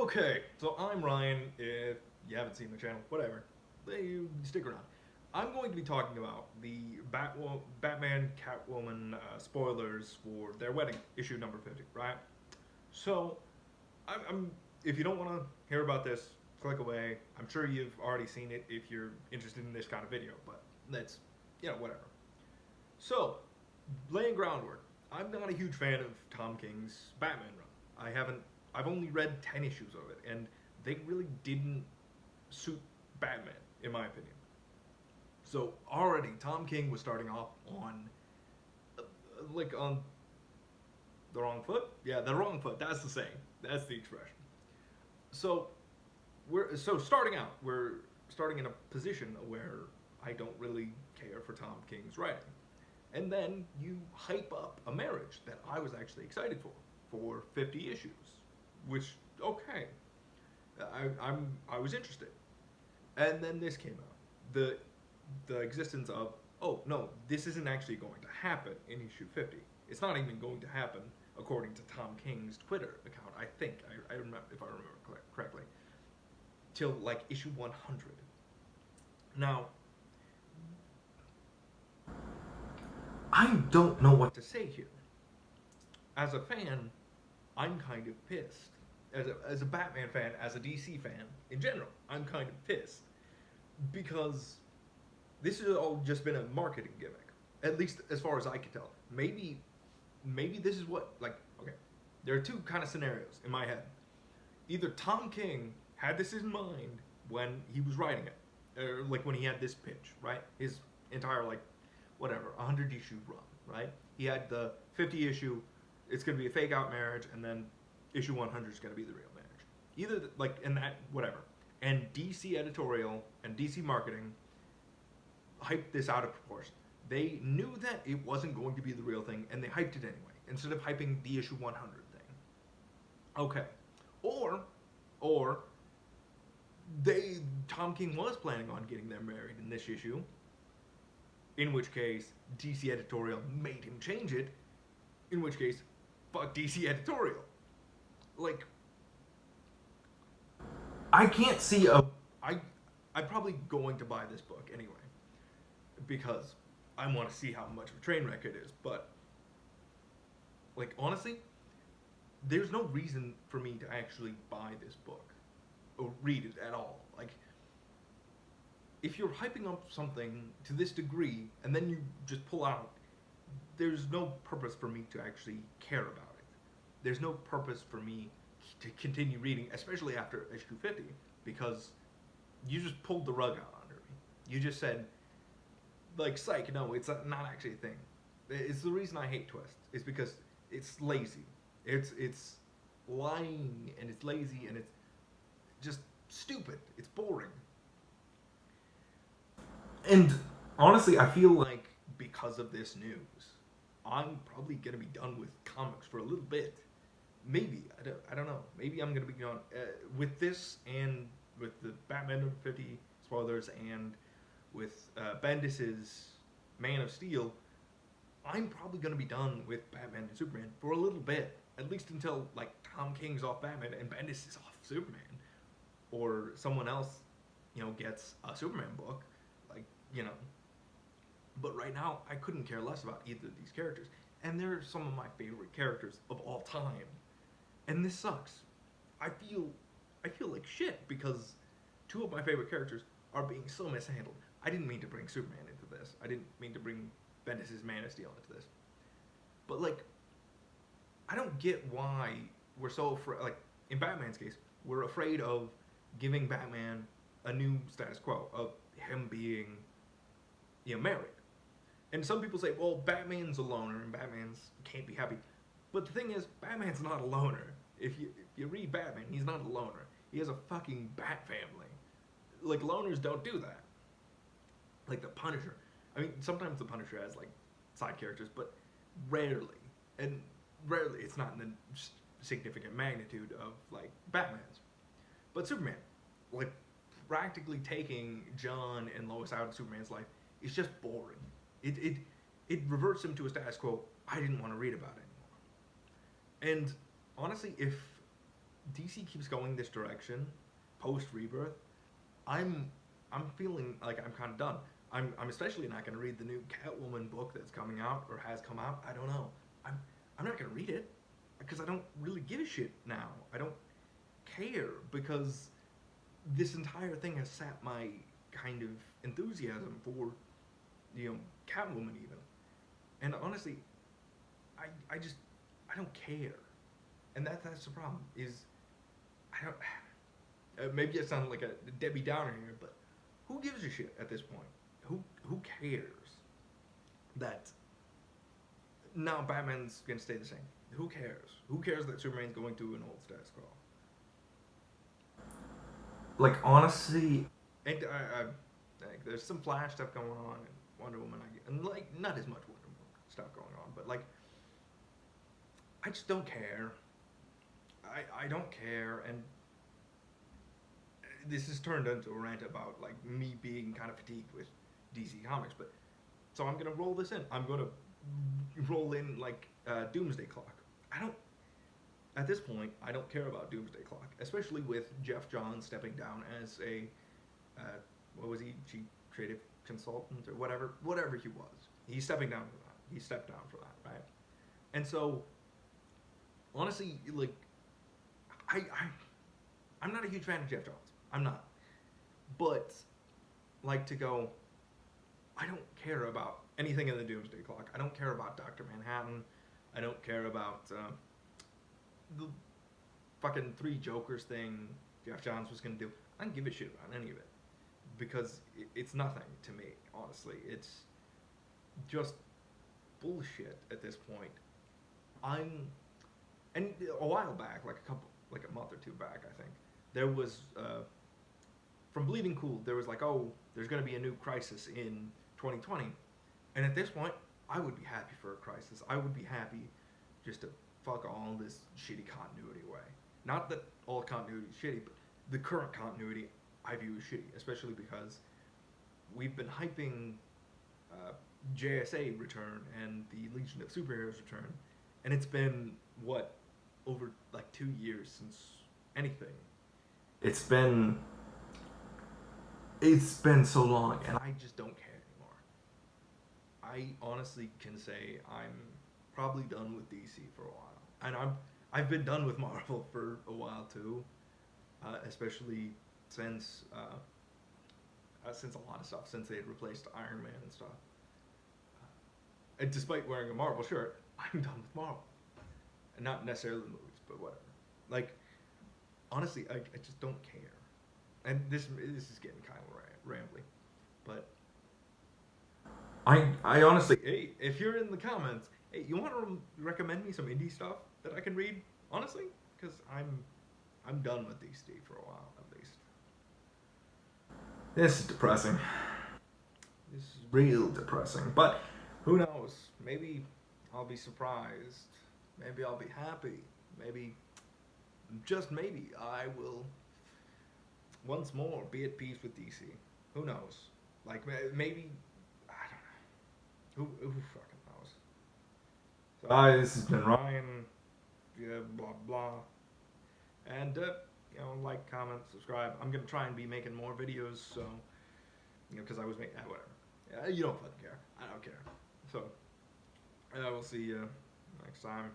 Okay, so I'm Ryan. If you haven't seen the channel, whatever, you stick around. I'm going to be talking about the Batman Catwoman spoilers for their wedding, issue number 50, right? So, I'm if you don't want to hear about this, click away. I'm sure you've already seen it if you're interested in this kind of video, but that's, whatever. So, laying groundwork. I'm not a huge fan of Tom King's Batman run. I've only read 10 issues of it, and they really didn't suit Batman, in my opinion. So already, Tom King was starting off on, on the wrong foot. Yeah, the wrong foot. That's the saying. That's the expression. So we're starting in a position where I don't really care for Tom King's writing, and then you hype up a marriage that I was actually excited for 50 issues, which okay, I was interested, and then this came out, the existence of, oh no, this isn't actually going to happen in issue 50. It's not even going to happen according to Tom King's Twitter account. I think I remember, if I remember correctly, till like issue 100. Now, I don't know what to say here. As a fan, I'm kind of pissed. As a Batman fan, as a DC fan in general, I'm kind of pissed because this has all just been a marketing gimmick, at least as far as I can tell. Maybe this is what, okay, there are two kind of scenarios in my head. Either Tom King had this in mind when he was writing it, or like when he had this pitch, right? His entire 100 issue run, right? He had the 50 issue, it's going to be a fake out marriage, and then issue 100 is going to be the real marriage. Either in that, whatever. And DC editorial and DC marketing hyped this out of proportion. They knew that it wasn't going to be the real thing, and they hyped it anyway, instead of hyping the issue 100 thing. Okay. Or Tom King was planning on getting them married in this issue, in which case DC editorial made him change it, in which case fuck DC editorial. I can't see I'm probably going to buy this book anyway, because I want to see how much of a train wreck it is, but honestly, there's no reason for me to actually buy this book or read it at all. If you're hyping up something to this degree and then you just pull out, there's no purpose for me to actually care about it. There's no purpose for me to continue reading, especially after issue 50, because you just pulled the rug out under me. You just said, psych, no, it's not actually a thing. It's the reason I hate Twist. It's because it's lazy. It's lying, and it's lazy, and it's just stupid. It's boring. And honestly, I feel like because of this news, I'm probably going to be done with comics for a little bit. Maybe. I don't know. Maybe I'm going to be gone. With this, and with the Batman number 50 spoilers, and with Bendis's Man of Steel, I'm probably going to be done with Batman and Superman for a little bit. At least until, Tom King's off Batman and Bendis is off Superman. Or someone else, gets a Superman book. But right now, I couldn't care less about either of these characters. And they're some of my favorite characters of all time. And this sucks. I feel like shit because two of my favorite characters are being so mishandled. I didn't mean to bring Superman into this. I didn't mean to bring Bendis' Man of Steel into this. But, I don't get why we're so afraid. In Batman's case, we're afraid of giving Batman a new status quo of him being, married. And some people say, well, Batman's a loner and Batman's can't be happy. But the thing is, Batman's not a loner. If you read Batman, he's not a loner. He has a fucking bat family. Loners don't do that. The Punisher. I mean, sometimes the Punisher has, side characters, but rarely. And rarely it's not in the significant magnitude of, Batman's. But Superman, practically taking John and Lois out of Superman's life is just boring. It reverts him to a status quo I didn't want to read about anymore. And honestly, if DC keeps going this direction, post Rebirth, I'm I'm feeling like I'm kind of done. I'm especially not going to read the new Catwoman book that's coming out or has come out. I don't know. I'm I'm not going to read it because I don't really give a shit now. I don't care because this entire thing has sapped my kind of enthusiasm for Catwoman even. And honestly, I just I don't care. And that's the problem is I don't maybe I sound like a Debbie Downer here, but who gives a shit at this point? Who cares that now Batman's gonna stay the same? Who cares? Who cares that Superman's going to an old status quo? Like honestly, and like, there's some Flash stuff going on and Wonder Woman, and like not as much Wonder Woman stuff going on, but like I just don't care. I don't care, and this has turned into a rant about like me being kind of fatigued with DC Comics, but so I'm gonna roll this in. I'm gonna roll in like Doomsday Clock. I don't. At this point, I don't care about Doomsday Clock, especially with Jeff Johns stepping down as a what was he, chief creative consultant or whatever he was. He's stepping down for that. He stepped down for that, right? And so, honestly, like I'm not a huge fan of Jeff Johns. I'm not. But, like, to go, I don't care about anything in the Doomsday Clock. I don't care about Dr. Manhattan. I don't care about the fucking Three Jokers thing Jeff Johns was going to do. I don't give a shit about any of it. Because it's nothing to me, honestly. It's just bullshit at this point. And a while back, like a month or two back, I think, there was, from Bleeding Cool, there was like, oh, there's going to be a new Crisis in 2020. And at this point, I would be happy for a Crisis. I would be happy just to fuck all this shitty continuity away. Not that all continuity is shitty, but the current continuity I view as shitty, especially because we've been hyping JSA return and the Legion of Superheroes return, and it's been, what, over like 2 years since anything. It's been so long, and I just don't care anymore. I honestly can say I'm probably done with DC for a while, and I've been done with Marvel for a while too, especially since a lot of stuff, since they had replaced Iron Man and stuff. And despite wearing a Marvel shirt, I'm done with Marvel, and not necessarily the movies, but whatever. Like, honestly, I just don't care. And this is getting kind of rambly, but I honestly, hey, if you're in the comments, hey, you want to recommend me some indie stuff that I can read? Honestly, because I'm done with DC for a while at least. This is depressing. This is real depressing. But who knows? Maybe I'll be surprised. Maybe I'll be happy. Maybe, just maybe, I will once more be at peace with DC. Who knows? Like, maybe, I don't know. Who fucking knows? So, this has been Ryan. Yeah, blah, blah. And, like, comment, subscribe. I'm going to try and be making more videos, so, because I was making, whatever. You don't fucking care. I don't care. So, I will see you next time.